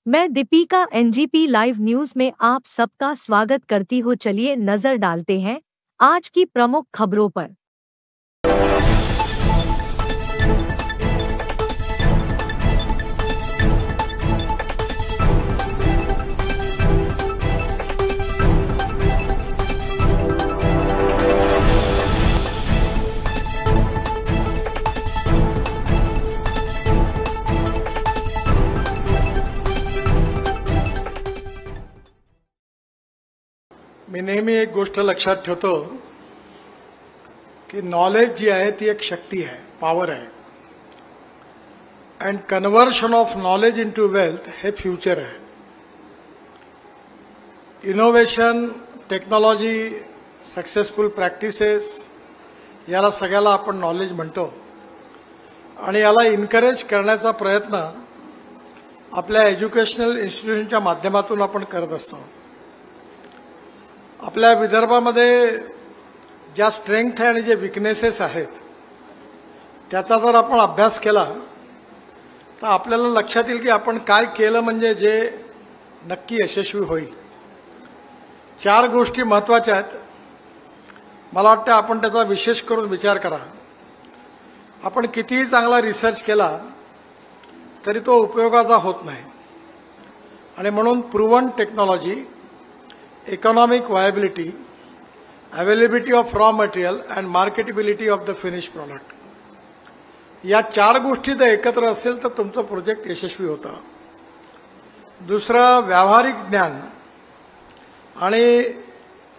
मैं Deepika NGP live news में आप सबका स्वागत करती हूँ। चलिए नजर डालते हैं आज की प्रमुख खबरों पर। मी नेहमी एक गोष्ट लक्षात ठेवतो की नॉलेज जी आहे ती एक शक्ती आहे, पॉवर आहे, and conversion of knowledge into wealth हे फ्युचर आहे. इनोव्हेशन, टेक्नॉलॉजी, सक्सेसफुल प्रॅक्टिसेस याला सगळ्याला आपण नॉलेज म्हणतो आणि याला इन्करेज करण्याचा प्रयत्न आपल्या एज्युकेशनल इन्स्टिट्यूशनच्या माध्यमातून आपण करत असतो. आपल्या विदर्भामध्ये ज्या स्ट्रेंथ आहे आणि जे विकनेसेस आहेत त्याचा जर आपण अभ्यास केला तर आपल्याला लक्षात येईल की आपण काय केलं म्हणजे जे नक्की यशस्वी होईल. 4 गोष्टी महत्त्वाच्या आहेत. मला वाटतं आपण त्याचा विशेष करून विचार करा. आपण कितीही चांगला रिसर्च केला तरी तो उपयोगाचा होत नाही आणि म्हणून proven technology, economic viability, availability of raw material and marketability of the finished product. या 4 गोष्टी जर एकत्र असेल तर तुमचा प्रोजेक्ट यशस्वी होता. दुसरं व्यावहारिक ज्ञान आणि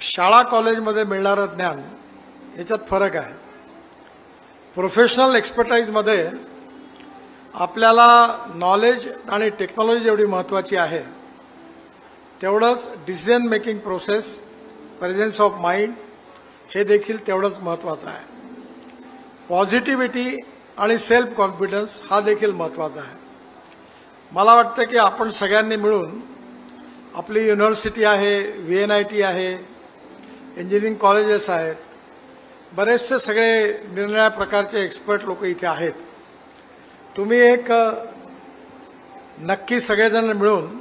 शाळा कॉलेजमध्ये मिळणारं ज्ञान याच्यात फरक आहे. प्रोफेशनल एक्सपर्टाइजमध्ये आपल्याला नॉलेज आणि टेक्नॉलॉजी जेवढी महत्त्वाची आहे तेवढंच decision making process, presence of mind हे देखील तेवढंच महत्त्वाचं आहे. पॉझिटिव्हिटी आणि सेल्फ कॉन्फिडन्स हा देखील महत्त्वाचा आहे. मला वाटतं की आपण सगळ्यांनी मिळून आपली युनिव्हर्सिटी आहे, VNIT आहे, इंजिनिअरिंग कॉलेजेस आहेत, बरेचसे सगळे निरनिराळ्या प्रकारचे एक्सपर्ट लोक इथे आहेत. तुम्ही एक नक्की सगळेजण मिळून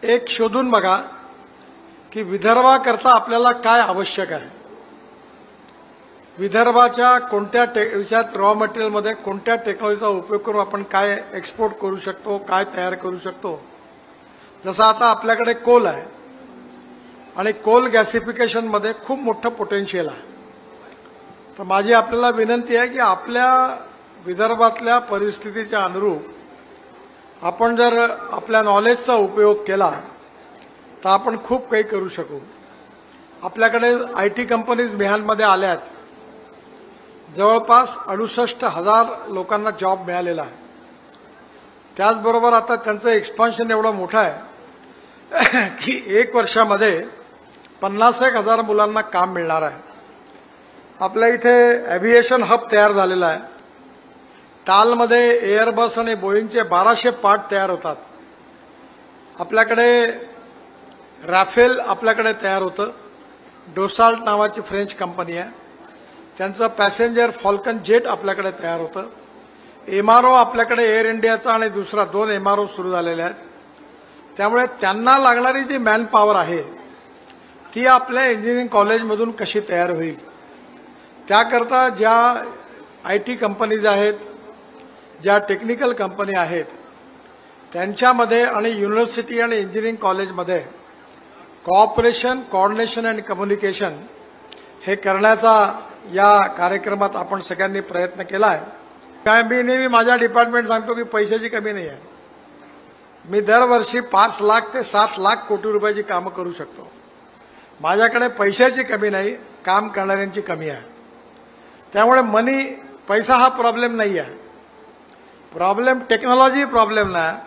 एक शोधून बघा की विदर्भाकरता आपल्याला काय आवश्यक आहे. विदर्भाच्या कोणत्या विषयात रॉ मटेरियलमध्ये कोणत्या टेक्नॉलॉजीचा उपयोग करून आपण काय एक्सपोर्ट करू शकतो, काय तयार करू शकतो. जसं आता आपल्याकडे कोल आहे आणि कोल गॅसिफिकेशनमध्ये खूप मोठं पोटेन्शियल आहे. तर माझी आपल्याला विनंती आहे की आपल्या विदर्भातल्या परिस्थितीच्या अनुरूप आपण जर आपल्या नॉलेजचा उपयोग केला तर आपण खूप काही करू शकू. आपल्याकडे IT कंपनीज बिहारमध्ये आल्यात. जवळपास 68,000 लोकांना जॉब मिळालेला आहे. त्याचबरोबर आता त्यांचं एक्सपान्शन एवढं मोठं आहे की 1 वर्षामध्ये 50,000 मुलांना काम मिळणार आहे. आपल्या इथे एव्हिएशन हब तयार झालेला आहे. टालमध्ये एअरबस आणि बोईंगचे 1200 पार्ट तयार होतात. आपल्याकडे राफेल आपल्याकडे तयार होतं. डोसाल्ट नावाची फ्रेंच कंपनी आहे, त्यांचं पॅसेंजर फॉल्कन जेट आपल्याकडे तयार होतं. MRO आपल्याकडे एअर इंडियाचा आणि दुसरा 2 MRO सुरू झालेले आहेत. त्यामुळे त्यांना लागणारी जी मॅन पॉवर आहे ती आपल्या इंजिनिअरिंग कॉलेजमधून कशी तयार होईल त्याकरता ज्या IT कंपनीज आहेत, ज्या टेक्निकल कंपनी आहेत त्यांच्यामध्ये आणि युनिव्हर्सिटी आणि इंजिनिअरिंग कॉलेजमध्ये कोऑपरेशन, कोऑर्डिनेशन अँड कम्युनिकेशन हे करण्याचा या कार्यक्रमात आपण सगळ्यांनी प्रयत्न केला आहे. काय मी नेहमी माझ्या डिपार्टमेंट सांगतो की पैशाची कमी नाही आहे. मी दरवर्षी 5 लाख ते 7 लाख कोटी रुपयाची कामं करू शकतो. माझ्याकडे पैशाची कमी नाही, काम करणाऱ्यांची कमी आहे. त्यामुळे पैसा हा प्रॉब्लेम नाही आहे. प्रॉब्लेम टेक्नॉलॉजी प्रॉब्लेम नाही.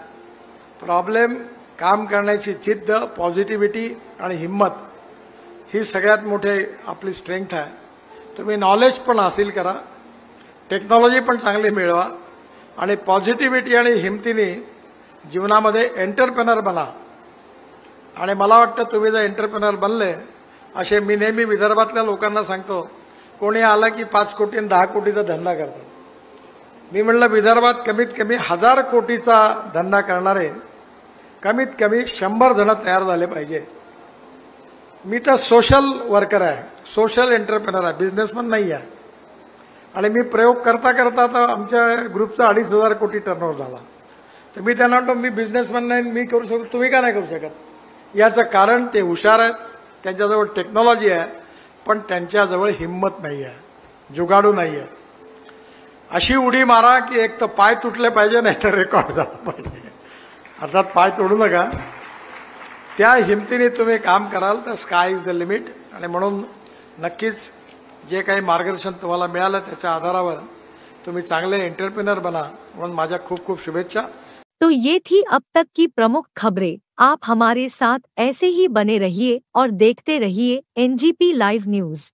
प्रॉब्लेम काम करण्याची जिद्द, पॉझिटिव्हिटी आणि हिम्मत ही सगळ्यात मोठी आपली स्ट्रेंथ आहे. तुम्ही नॉलेज पण हासिल करा, टेक्नॉलॉजी पण चांगली मिळवा आणि पॉझिटिव्हिटी आणि हिमतीने जीवनामध्ये एंटरप्रेनर बना. आणि मला वाटतं तुम्ही जर एंटरप्रेनर बनले असे मी नेहमी विदर्भातल्या लोकांना सांगतो. कोणी आलं की 5 कोटी आणि 10 कोटीचा धंदा करतात. मी म्हणलं विदर्भात कमीत कमी 1000 कोटीचा धंदा करणारे कमीत कमी 100 जण तयार झाले पाहिजे. मी तर सोशल वर्कर आहे, सोशल एंटरप्रेनर आहे, बिझनेसमन नाही आहे. आणि मी प्रयोग करता करता आता आमच्या ग्रुपचा 2,500 कोटी टर्नओव्हर झाला. तर मी त्यांना म्हणतो मी बिझनेसमन नाही, मी करू शकतो, तुम्ही का नाही करू शकत. याचं कारण ते हुशार आहेत, त्यांच्याजवळ टेक्नॉलॉजी आहे, पण त्यांच्याजवळ हिंमत नाही आहे, जुगाडू नाही आहे. अशी उडी मारा की एक तर पाय तुटले पाहिजे, नाही तर रेकॉर्ड झाला पाहिजे. अर्थात पाय तोडू नका. त्या हिमतीने तुम्ही काम कराल तर स्काय इज द लिमिट. आणि म्हणून नक्कीच जे काही मार्गदर्शन तुम्हाला मिळालं त्याच्या आधारावर तुम्ही चांगले एंटरप्रेनर बना, म्हणून माझ्या खूप खूप शुभेच्छा. तो ये थी अब तक की प्रमुख खबरें. आप हमारे साथ ऐसे ही बने रहिए और देखते रहिए NGP लाइव न्यूज.